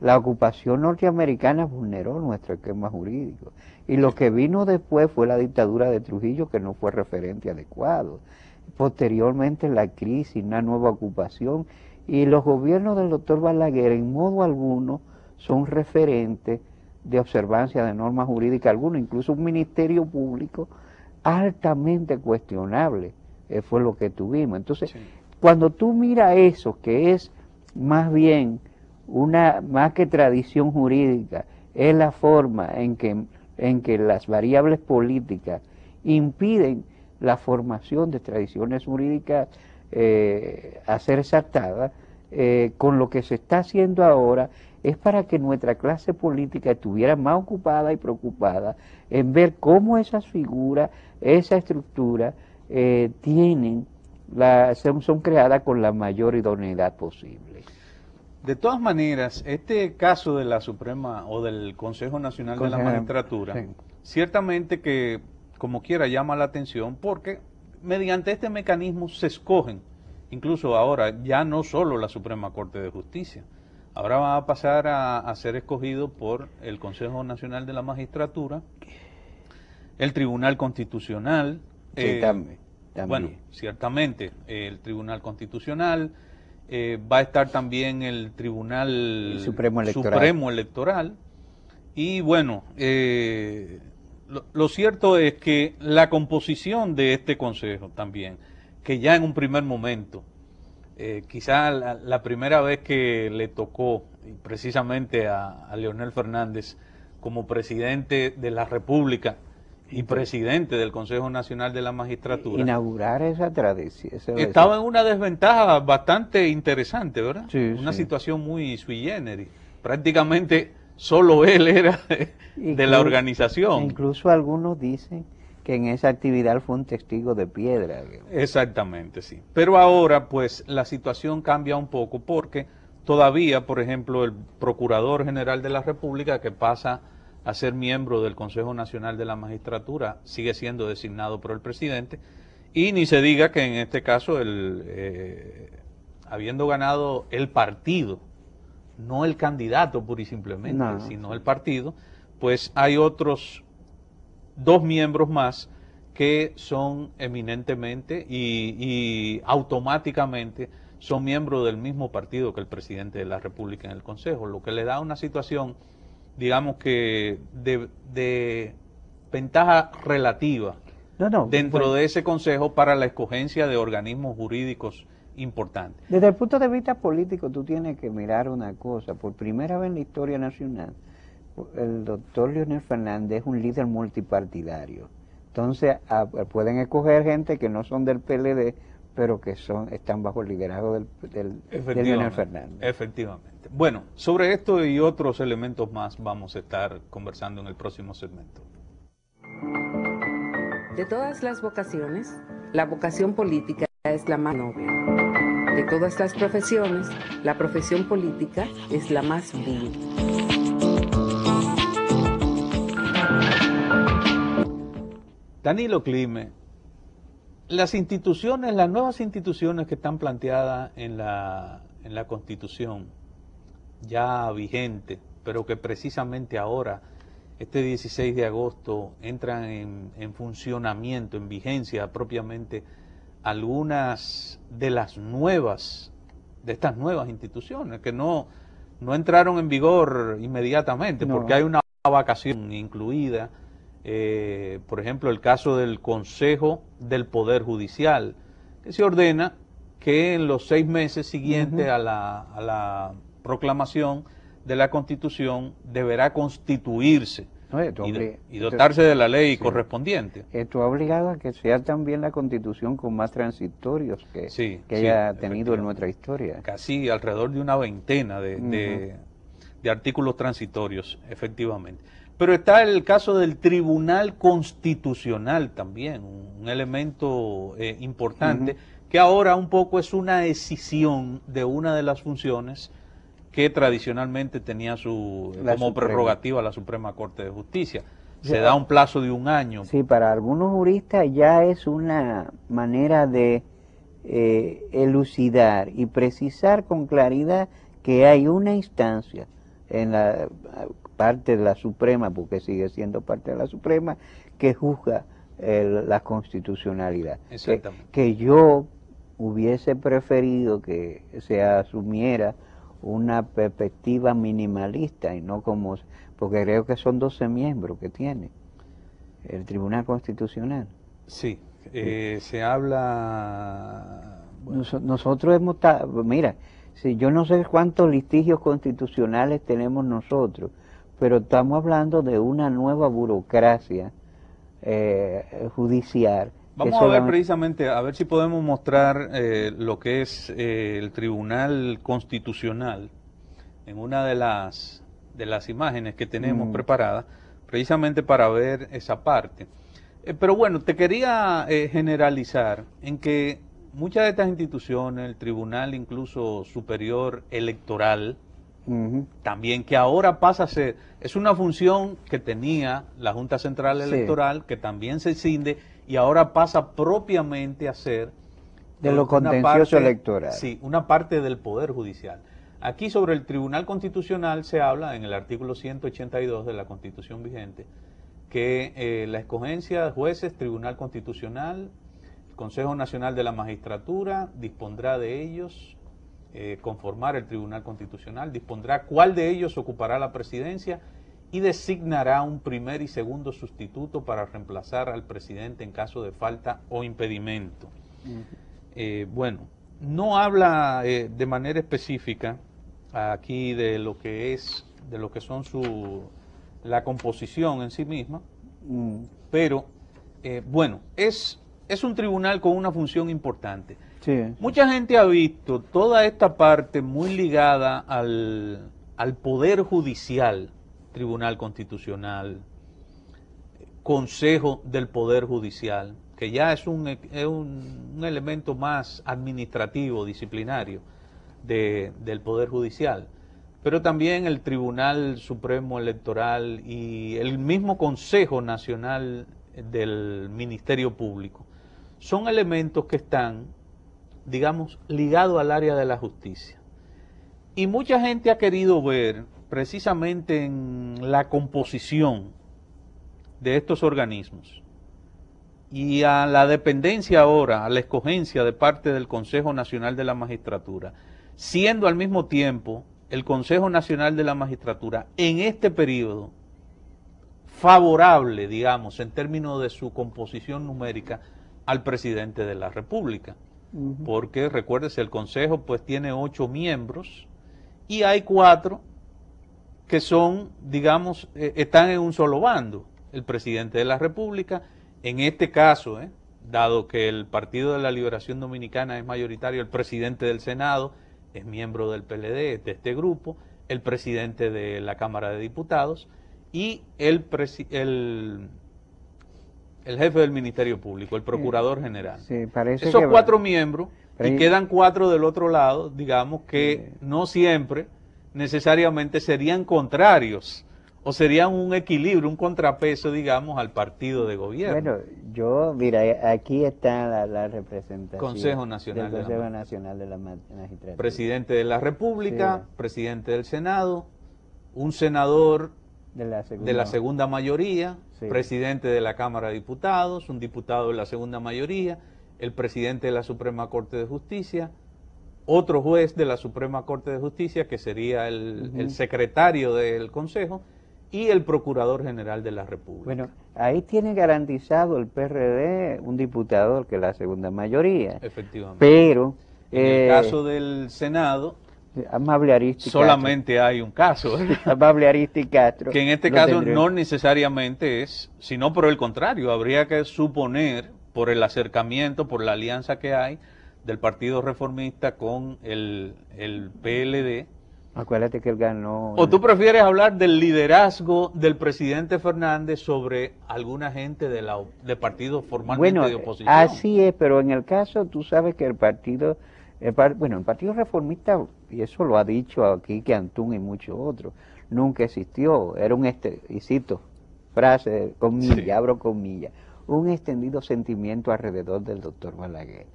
la ocupación norteamericana vulneró nuestro esquema jurídico. Y lo que vino después fue la dictadura de Trujillo, que no fue referente adecuado. Posteriormente la crisis, una nueva ocupación, y los gobiernos del doctor Balaguer en modo alguno son referentes de observancia de normas jurídicas algunas, incluso un ministerio público altamente cuestionable, fue lo que tuvimos. Entonces, cuando tú miras eso, que es más bien más que tradición jurídica, es la forma en que las variables políticas impiden la formación de tradiciones jurídicas a ser exaltadas, con lo que se está haciendo ahora es para que nuestra clase política estuviera más ocupada y preocupada en ver cómo esas figuras, esa estructura, son creadas con la mayor idoneidad posible. De todas maneras, este caso de la Suprema o del Consejo Nacional de la Magistratura, sí, ciertamente que como quiera llama la atención porque mediante este mecanismo se escogen, incluso ahora ya no solo la Suprema Corte de Justicia, ahora va a pasar a ser escogido por el Consejo Nacional de la Magistratura, el Tribunal Constitucional, sí, también. Bueno, ciertamente, el Tribunal Constitucional, va a estar también el Tribunal Supremo Electoral, y bueno, lo cierto es que la composición de este Consejo también, que ya en un primer momento, quizá la primera vez que le tocó precisamente a Leonel Fernández como presidente de la República y presidente del Consejo Nacional de la Magistratura, inaugurar esa tradición. Estaba en una desventaja bastante interesante, ¿verdad? Sí, una sí. situación muy sui generis. Prácticamente solo él era de la organización. Incluso algunos dicen que en esa actividad fue un testigo de piedra. Exactamente, sí. Pero ahora, pues, la situación cambia un poco porque todavía, por ejemplo, el Procurador General de la República, que pasa a ser miembro del Consejo Nacional de la Magistratura, sigue siendo designado por el presidente, y ni se diga que en este caso, habiendo ganado el partido, no el candidato pura y simplemente, sino el partido, pues hay otros 2 miembros más que son eminentemente y automáticamente son miembros del mismo partido que el presidente de la República en el Consejo, lo que le da una situación, digamos que de ventaja relativa dentro de ese Consejo para la escogencia de organismos jurídicos importantes. Desde el punto de vista político, tú tienes que mirar una cosa. Por primera vez en la historia nacional, el doctor Leonel Fernández es un líder multipartidario. Entonces, pueden escoger gente que no son del PLD, pero que están bajo el liderazgo de Leonel Fernández. Efectivamente. Bueno, sobre esto y otros elementos más vamos a estar conversando en el próximo segmento. De todas las vocaciones, la vocación política es la más noble. De todas las profesiones, la profesión política es la más vil. Danilo Clime, las instituciones, las nuevas instituciones que están planteadas en la Constitución, ya vigente, pero que precisamente ahora, este 16 de agosto, entran en funcionamiento, en vigencia propiamente, algunas de estas nuevas instituciones que no entraron en vigor inmediatamente, porque hay una vacación incluida. Por ejemplo, el caso del Consejo del Poder Judicial, que se ordena que en los 6 meses siguientes a la proclamación de la Constitución deberá constituirse y dotarse de la ley correspondiente. Esto ha obligado a que sea también la Constitución con más transitorios que haya tenido en nuestra historia. Casi alrededor de una veintena de artículos transitorios, efectivamente. Pero está el caso del Tribunal Constitucional también, un elemento importante, que ahora un poco es una escisión de una de las funciones que tradicionalmente tenía como prerrogativa la Suprema Corte de Justicia. Se da un plazo de 1 año. Sí, para algunos juristas ya es una manera de elucidar y precisar con claridad que hay una instancia en la parte de la Suprema, porque sigue siendo parte de la Suprema, que juzga la constitucionalidad. Exactamente. Que yo hubiese preferido que se asumiera una perspectiva minimalista y no como, porque creo que son 12 miembros que tiene el Tribunal Constitucional. Sí, se habla... bueno, Nosotros hemos, mira, si yo no sé cuántos litigios constitucionales tenemos nosotros, pero estamos hablando de una nueva burocracia judicial. Vamos a ver precisamente, a ver si podemos mostrar lo que es el Tribunal Constitucional en una de las imágenes que tenemos preparadas, precisamente para ver esa parte. Pero bueno, te quería generalizar en que muchas de estas instituciones, el Tribunal incluso Superior Electoral, también que ahora pasa a ser, es una función que tenía la Junta Central Electoral, que también se escinde y ahora pasa propiamente a ser de lo contencioso electoral. Sí, una parte del Poder Judicial. Aquí sobre el Tribunal Constitucional se habla en el artículo 182 de la Constitución vigente que la escogencia de jueces, Tribunal Constitucional, el Consejo Nacional de la Magistratura dispondrá de ellos, conformar el Tribunal Constitucional, dispondrá cuál de ellos ocupará la presidencia y designará un primer y segundo sustituto para reemplazar al presidente en caso de falta o impedimento. Bueno, no habla de manera específica aquí de lo que es, de lo que son la composición en sí misma, pero bueno, es un tribunal con una función importante. Sí. Mucha gente ha visto toda esta parte muy ligada al Poder Judicial, Tribunal Constitucional, Consejo del Poder Judicial, que ya es un elemento más administrativo, disciplinario del Poder Judicial, pero también el Tribunal Supremo Electoral y el mismo Consejo Nacional del Ministerio Público. Son elementos que están, digamos, ligados al área de la justicia. Y mucha gente ha querido ver precisamente en la composición de estos organismos y a la dependencia ahora, a la escogencia de parte del Consejo Nacional de la Magistratura, siendo al mismo tiempo el Consejo Nacional de la Magistratura en este periodo favorable, digamos, en términos de su composición numérica al presidente de la República. Porque recuérdese, el Consejo pues tiene 8 miembros y hay 4 que son, digamos, están en un solo bando. El presidente de la República, en este caso, dado que el Partido de la Liberación Dominicana es mayoritario, el presidente del Senado es miembro del PLD, de este grupo, el presidente de la Cámara de Diputados y el jefe del Ministerio Público, el Procurador General. Sí, parece esos que 4 miembros, y quedan 4 del otro lado, digamos que no siempre necesariamente serían contrarios o serían un equilibrio, un contrapeso, digamos, al partido de gobierno. Bueno, mira, aquí está la representación Consejo Nacional del Consejo Nacional de la Magistratura. Presidente de la República, presidente del Senado, un senador de la segunda mayoría, presidente de la Cámara de Diputados, un diputado de la segunda mayoría, el presidente de la Suprema Corte de Justicia, otro juez de la Suprema Corte de Justicia, que sería el secretario del Consejo, y el Procurador General de la República. Bueno, ahí tiene garantizado el PRD un diputado que es la segunda mayoría. Efectivamente. Pero en el caso del Senado, Amable Aristi solamente Castro. Hay un caso. Amable Aristi Castro. Que en este caso no necesariamente es, sino por el contrario, habría que suponer, por el acercamiento, por la alianza que hay del Partido Reformista con el PLD. Acuérdate que él ganó. ¿O tú prefieres hablar del liderazgo del presidente Fernández sobre alguna gente de partidos formalmente de oposición? Así es, pero en el caso, tú sabes que el Partido Reformista, y eso lo ha dicho aquí que Antún y muchos otros, nunca existió, era y cito, frase, comilla, abro comillas, un extendido sentimiento alrededor del doctor Balaguer.